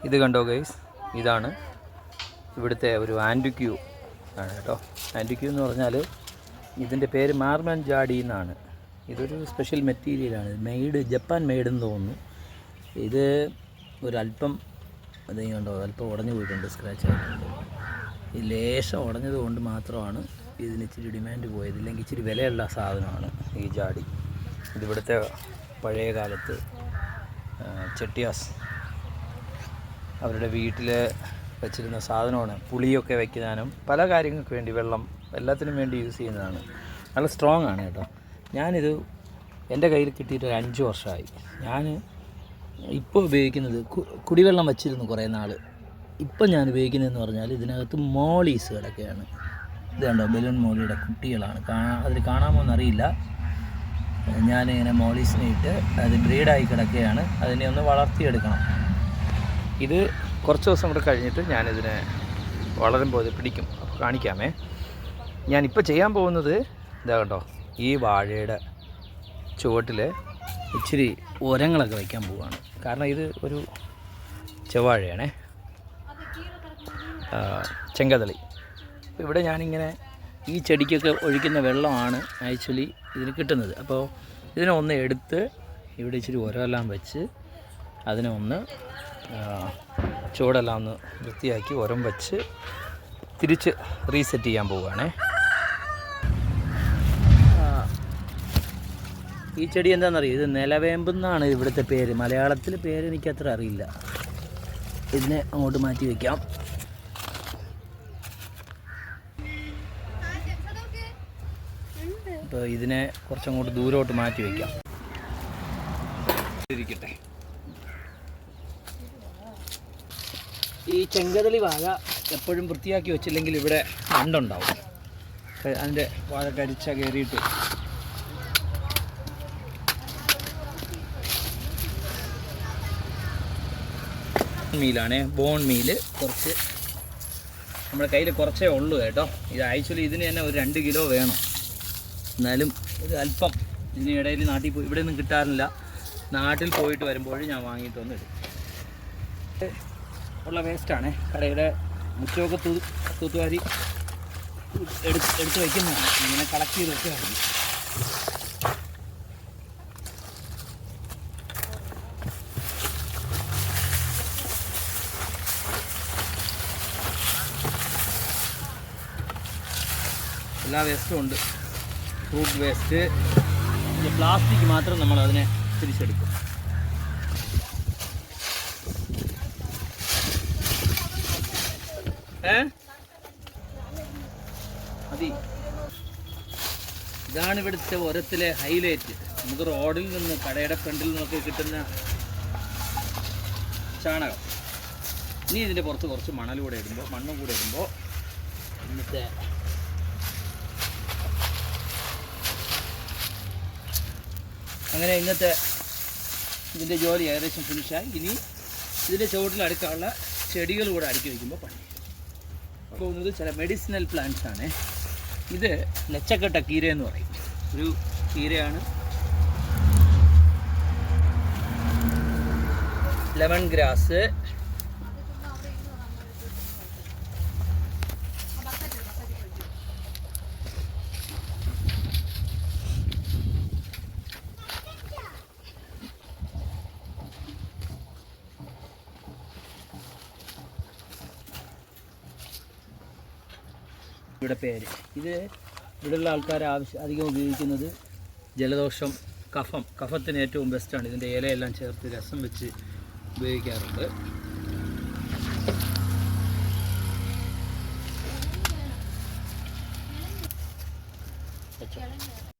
ഇത് കണ്ടോ ഗൈസ്, ഇതാണ് ഇവിടുത്തെ ഒരു ആൻറ്റിക്യൂ ആണ് കേട്ടോ. ആൻറ്റിക്യൂ എന്ന് പറഞ്ഞാൽ ഇതിൻ്റെ പേര് മാർമൻ ജാഡി എന്നാണ്. ഇതൊരു സ്പെഷ്യൽ മെറ്റീരിയലാണ്, ജപ്പാൻ മെയ്ഡെന്ന് തോന്നുന്നു. ഇത് ഒരല്പം കണ്ടോ, അല്പം ഉടഞ്ഞു പോയിട്ടുണ്ട്, സ്ക്രാച്ച് ആയിട്ടുണ്ട്. ഈ ലേശം ഉടഞ്ഞത് കൊണ്ട് മാത്രമാണ് ഇതിന് ഇച്ചിരി ഡിമാൻഡ് പോയത്. ഇല്ലെങ്കിൽ ഇച്ചിരി വിലയുള്ള സാധനമാണ് ഈ ജാഡി. ഇതിവിടുത്തെ പഴയ കാലത്ത് ചെട്ടിയാസ് അവരുടെ വീട്ടിൽ വെച്ചിരുന്ന സാധനമാണ്. പുളിയൊക്കെ വയ്ക്കാനും പല കാര്യങ്ങൾക്ക് വേണ്ടി, വെള്ളം എല്ലാത്തിനും വേണ്ടി യൂസ് ചെയ്യുന്നതാണ്. നല്ല സ്ട്രോങ് ആണ് കേട്ടോ. ഞാനിത് എൻ്റെ കയ്യിൽ കിട്ടിയിട്ട് 5 വർഷമായി. ഞാൻ ഇപ്പോൾ ഉപയോഗിക്കുന്നത് കുടിവെള്ളം വച്ചിരുന്നു കുറേ നാൾ. ഇപ്പം ഞാൻ ഉപയോഗിക്കുന്നതെന്ന് പറഞ്ഞാൽ ഇതിനകത്ത് മോളീസ് കിടക്കുകയാണ്. ഇത് കണ്ടോ, ബലൂൺ മോളിയുടെ കുട്ടികളാണ്. അതിൽ കാണാമോ എന്നറിയില്ല. ഞാനിങ്ങനെ മോളീസിനെ ഇട്ട് അത് ബ്രീഡായി കിടക്കുകയാണ്. അതിനെ ഒന്ന് വളർത്തിയെടുക്കണം. ഇത് കുറച്ച് ദിവസം കൂടെ കഴിഞ്ഞിട്ട് ഞാനിതിനെ വളരുമ്പോൾ ഇത് പിടിക്കും, അപ്പോൾ കാണിക്കാമേ. ഞാനിപ്പോൾ ചെയ്യാൻ പോകുന്നത് ഇതാ കേട്ടോ, ഈ വാഴയുടെ ചുവട്ടിൽ ഇച്ചിരി ഉരങ്ങളൊക്കെ വയ്ക്കാൻ പോവുകയാണ്. കാരണം ഇത് ഒരു ചെവാഴയാണേ, ചെങ്കതളി. ഇവിടെ ഞാനിങ്ങനെ ഈ ചെടിക്കൊക്കെ ഒഴിക്കുന്ന വെള്ളമാണ് ആക്ച്വലി ഇതിന് കിട്ടുന്നത്. അപ്പോൾ ഇതിനെ ഒന്ന് എടുത്ത് ഇവിടെ ഇച്ചിരി ഉരമെല്ലാം വെച്ച് അതിനെ ഒന്ന് ചുവടെല്ലാം ഒന്ന് വൃത്തിയാക്കി ഉരം വെച്ച് തിരിച്ച് റീസെറ്റ് ചെയ്യാൻ പോവുകയാണേ. ഈ ചെടി എന്താണെന്നറിയോ, ഇത് നിലവേമ്പെന്നാണ് ഇവിടുത്തെ പേര്. മലയാളത്തിൽ പേര് എനിക്കത്ര അറിയില്ല. ഇതിനെ അങ്ങോട്ട് മാറ്റി വയ്ക്കാം. അപ്പോൾ ഇതിനെ കുറച്ചങ്ങോട്ട് ദൂരോട്ട് മാറ്റി വയ്ക്കാം. ഇരിക്കട്ടെ. ഈ ചെങ്കതളി വാഴ എപ്പോഴും വൃത്തിയാക്കി വെച്ചില്ലെങ്കിൽ ഇവിടെ മണ്ടുണ്ടാവും. അതിൻ്റെ വാഴ കരിച്ച കയറിയിട്ട് മീലാണേ, ബോൺ മീല് കുറച്ച് നമ്മുടെ കയ്യിൽ കുറച്ചേ ഉള്ളൂ കേട്ടോ. ഇത് ആക്ച്വലി ഇതിന് തന്നെ ഒരു 2 കിലോ വേണം. എന്നാലും ഒരു അല്പം ഇതിന് ഇടയിൽ നാട്ടിൽ പോയി ഇവിടെ ഒന്നും കിട്ടാറില്ല. നാട്ടിൽ പോയിട്ട് വരുമ്പോൾ ഞാൻ വാങ്ങിയിട്ട് വന്ന് ഇടും. ഉള്ള വേസ്റ്റാണ്, കടയുടെ മുറ്റമൊക്കെ തൂത്തുവാരി എടുത്ത് വയ്ക്കുന്നതാണ്. ഇങ്ങനെ കളക്ട് ചെയ്ത് വെക്കുകയാണ്. എല്ലാ വേസ്റ്റും ഉണ്ട്, ഫ്രൂട്ട് വേസ്റ്റ്. പ്ലാസ്റ്റിക് മാത്രം നമ്മൾ അതിനെ തിരിച്ചെടുക്കും. മതി. ഇതാണ് ഇവിടുത്തെ ഉരത്തിലെ ഹൈലൈറ്റ്. നമുക്ക് റോഡിൽ നിന്ന്, കടയുടെ ഫ്രണ്ടിൽ നിന്നൊക്കെ കിട്ടുന്ന ചാണകം. ഇനി ഇതിൻ്റെ പുറത്ത് കുറച്ച് മണ്ണും കൂടെ ഇടുമ്പോൾ ഇന്നത്തെ അങ്ങനെ ഇന്നത്തെ ഇതിൻ്റെ ജോലി ഏകദേശം ഫിനിഷായി. ഇനി ഇതിൻ്റെ ചുവട്ടിൽ അടുക്കാനുള്ള ചെടികൾ കൂടെ അടുക്കി വയ്ക്കുമ്പോൾ പണി പോകുന്നത് ചില മെഡിസിനൽ പ്ലാന്റ്സ് ആണ്. ഇത് ലച്ചക്കട്ട കീര എന്ന് പറയും, ഒരു കീരയാണ്. ലെമൺ ഗ്രാസ്, ഇവിടെ പേര്. ഇത് ഇവിടെയുള്ള ആൾക്കാർ അധികം ഉപയോഗിക്കുന്നത് ജലദോഷം, കഫത്തിന് ഏറ്റവും ബെസ്റ്റാണ്. ഇതിൻ്റെ ഇലയെല്ലാം ചേർത്ത് രസം വെച്ച് ഉപയോഗിക്കാറുണ്ട്.